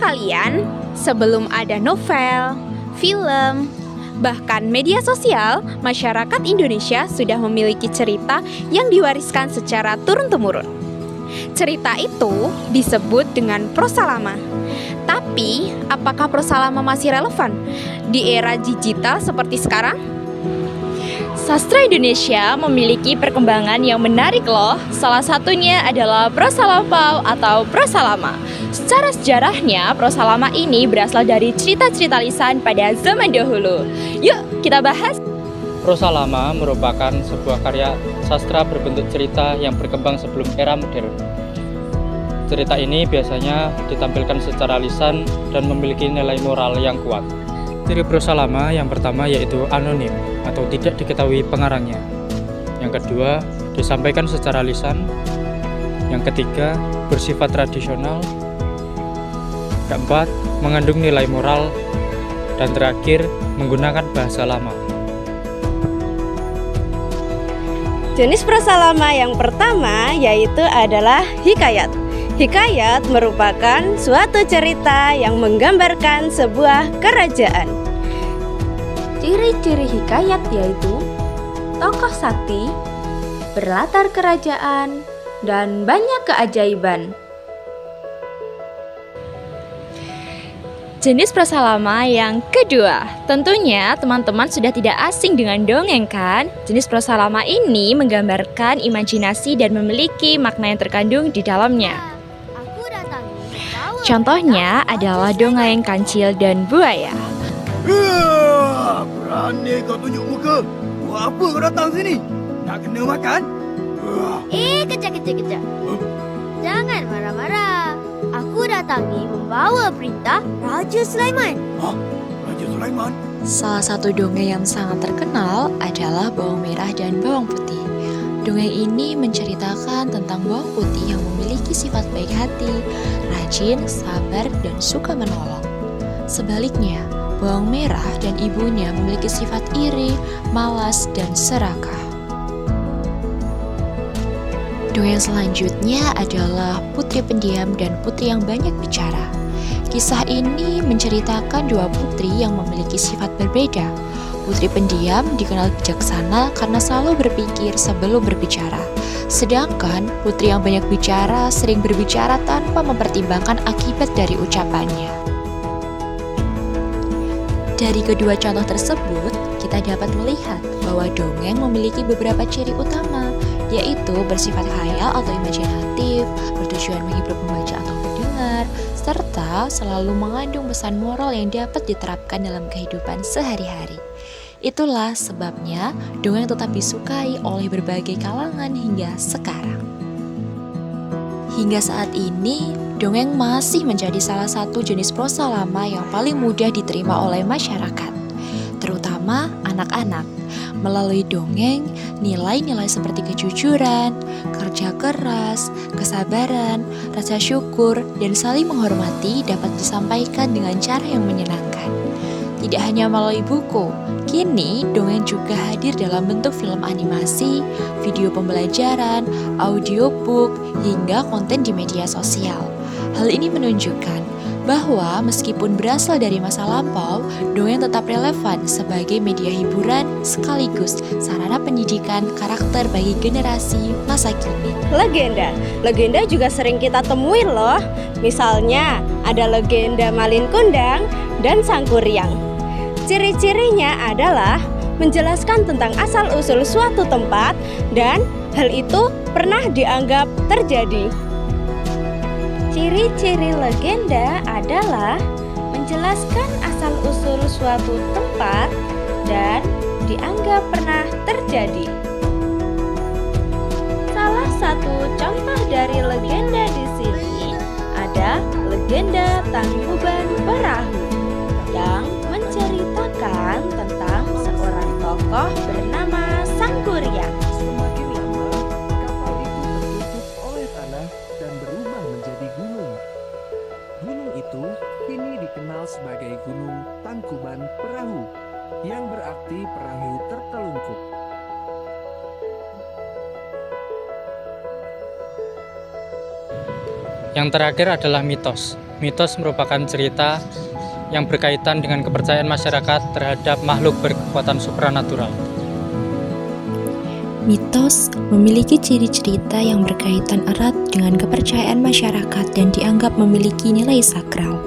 kalian, sebelum ada novel, film, bahkan media sosial, masyarakat Indonesia sudah memiliki cerita yang diwariskan secara turun-temurun. Cerita itu disebut dengan prosa lama. Tapi, apakah prosa lama masih relevan di era digital seperti sekarang? Sastra Indonesia memiliki perkembangan yang menarik loh. Salah satunya adalah prosa lampau atau prosa lama. Secara sejarahnya, prosa lama ini berasal dari cerita-cerita lisan pada zaman dahulu. Yuk, kita bahas. Prosa lama merupakan sebuah karya sastra berbentuk cerita yang berkembang sebelum era modern. Cerita ini biasanya ditampilkan secara lisan dan memiliki nilai moral yang kuat. Ciri prosa lama yang pertama yaitu anonim atau tidak diketahui pengarangnya. Yang kedua, disampaikan secara lisan. Yang ketiga, bersifat tradisional. Keempat, mengandung nilai moral. Dan terakhir, menggunakan bahasa lama. Jenis prosa lama yang pertama yaitu adalah hikayat. Hikayat merupakan suatu cerita yang menggambarkan sebuah kerajaan. Ciri-ciri hikayat yaitu tokoh sakti, berlatar kerajaan, dan banyak keajaiban. Jenis prosa lama yang kedua, tentunya teman-teman sudah tidak asing dengan dongeng kan? Jenis prosa lama ini menggambarkan imajinasi dan memiliki makna yang terkandung di dalamnya. Contohnya adalah dongeng Kancil dan Buaya. Berani kau tunjuk muka? Buat apa kau datang sini? Nak kena makan? Kejap. Jangan marah-marah. Aku datangi membawa perintah Raja Sulaiman. Raja Sulaiman? Salah satu dongeng yang sangat terkenal adalah Bawang Merah dan Bawang Putih. Dongeng ini menceritakan tentang bawang putih yang memiliki sifat baik hati, rajin, sabar, dan suka menolong. Sebaliknya, bawang merah dan ibunya memiliki sifat iri, malas, dan serakah. Dongeng selanjutnya adalah Putri Pendiam dan Putri yang Banyak Bicara. Kisah ini menceritakan dua putri yang memiliki sifat berbeda. Putri Pendiam dikenal bijaksana karena selalu berpikir sebelum berbicara. Sedangkan Putri yang Banyak Bicara sering berbicara tanpa mempertimbangkan akibat dari ucapannya. Dari kedua contoh tersebut, kita dapat melihat bahwa dongeng memiliki beberapa ciri utama, yaitu bersifat khayal atau imajinatif, bertujuan menghibur pembaca atau pendengar, serta selalu mengandung pesan moral yang dapat diterapkan dalam kehidupan sehari-hari. Itulah sebabnya dongeng tetap disukai oleh berbagai kalangan hingga sekarang. Hingga saat ini, dongeng masih menjadi salah satu jenis prosa lama yang paling mudah diterima oleh masyarakat, terutama anak-anak. Melalui dongeng, nilai-nilai seperti kejujuran, kerja keras, kesabaran, rasa syukur, dan saling menghormati dapat disampaikan dengan cara yang menyenangkan. Tidak hanya melalui buku, kini dongeng juga hadir dalam bentuk film animasi, video pembelajaran, audiobook, hingga konten di media sosial. Hal ini menunjukkan bahwa meskipun berasal dari masa lampau, dongeng tetap relevan sebagai media hiburan sekaligus sarana pendidikan karakter bagi generasi masa kini. Legenda juga sering kita temuin loh. Misalnya ada legenda Malin Kundang dan Sang Kuryang. Ciri-cirinya adalah menjelaskan tentang asal-usul suatu tempat dan hal itu pernah dianggap terjadi. Ciri-ciri legenda adalah menjelaskan asal-usul suatu tempat dan dianggap pernah terjadi. Salah satu contoh dari legenda di sini ada legenda Tangkuban Perahu yang menceritakan tentang seorang tokoh bernama Sang Kuryang. Semakin lama, kapal itu tertutup oleh tanah dan berubah menjadi gunung. Gunung itu kini dikenal sebagai Gunung Tangkuban Perahu, yang berarti perahu tertelungkup. Yang terakhir adalah mitos. Mitos merupakan cerita yang berkaitan dengan kepercayaan masyarakat terhadap makhluk berkekuatan supranatural. Mitos memiliki ciri cerita yang berkaitan erat dengan kepercayaan masyarakat dan dianggap memiliki nilai sakral.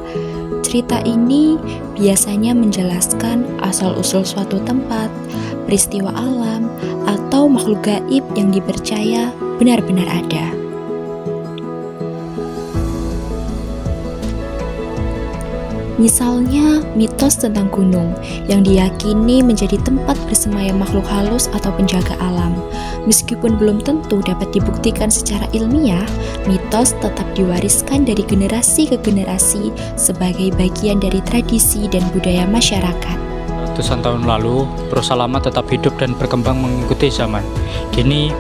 Cerita ini biasanya menjelaskan asal-usul suatu tempat, peristiwa alam, atau makhluk gaib yang dipercaya benar-benar ada. Misalnya, mitos tentang gunung yang diyakini menjadi tempat bersemayam makhluk halus atau penjaga alam. Meskipun belum tentu dapat dibuktikan secara ilmiah, mitos tetap diwariskan dari generasi ke generasi sebagai bagian dari tradisi dan budaya masyarakat. Ratusan tahun lalu, prosa lama tetap hidup dan berkembang mengikuti zaman. Kini,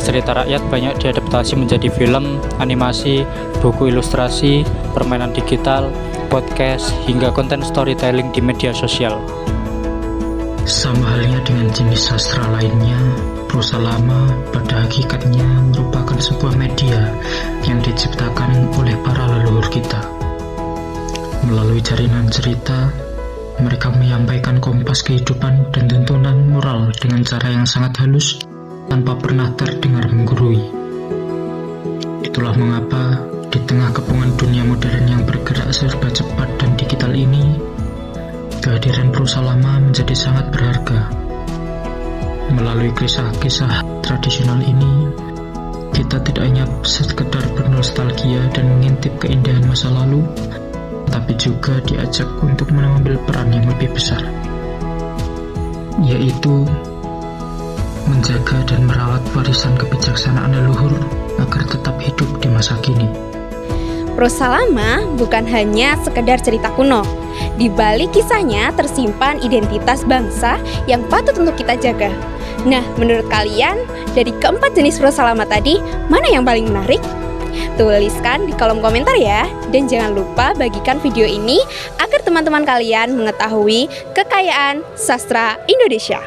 cerita rakyat banyak diadaptasi menjadi film, animasi, buku ilustrasi, permainan digital, podcast, hingga konten storytelling di media sosial. Sama halnya dengan jenis sastra lainnya, prosa lama pada hakikatnya merupakan sebuah media yang diciptakan oleh para leluhur kita. Melalui jaringan cerita, mereka menyampaikan kompas kehidupan dan tuntunan moral dengan cara yang sangat halus tanpa pernah terdengar menggurui. Itulah mengapa di tengah kepungan dunia modern yang bergerak serba cepat dan digital ini, kehadiran prosa lama menjadi sangat berharga. Melalui kisah-kisah tradisional ini, kita tidak hanya sekedar bernostalgia dan mengintip keindahan masa lalu, tapi juga diajak untuk mengambil peran yang lebih besar, yaitu menjaga dan merawat warisan kebijaksanaan leluhur agar tetap hidup di masa kini. Prosa lama bukan hanya sekedar cerita kuno. Di balik kisahnya tersimpan identitas bangsa yang patut untuk kita jaga. Nah, menurut kalian, dari keempat jenis prosa lama tadi, mana yang paling menarik? Tuliskan di kolom komentar ya. Dan jangan lupa bagikan video ini agar teman-teman kalian mengetahui kekayaan sastra Indonesia.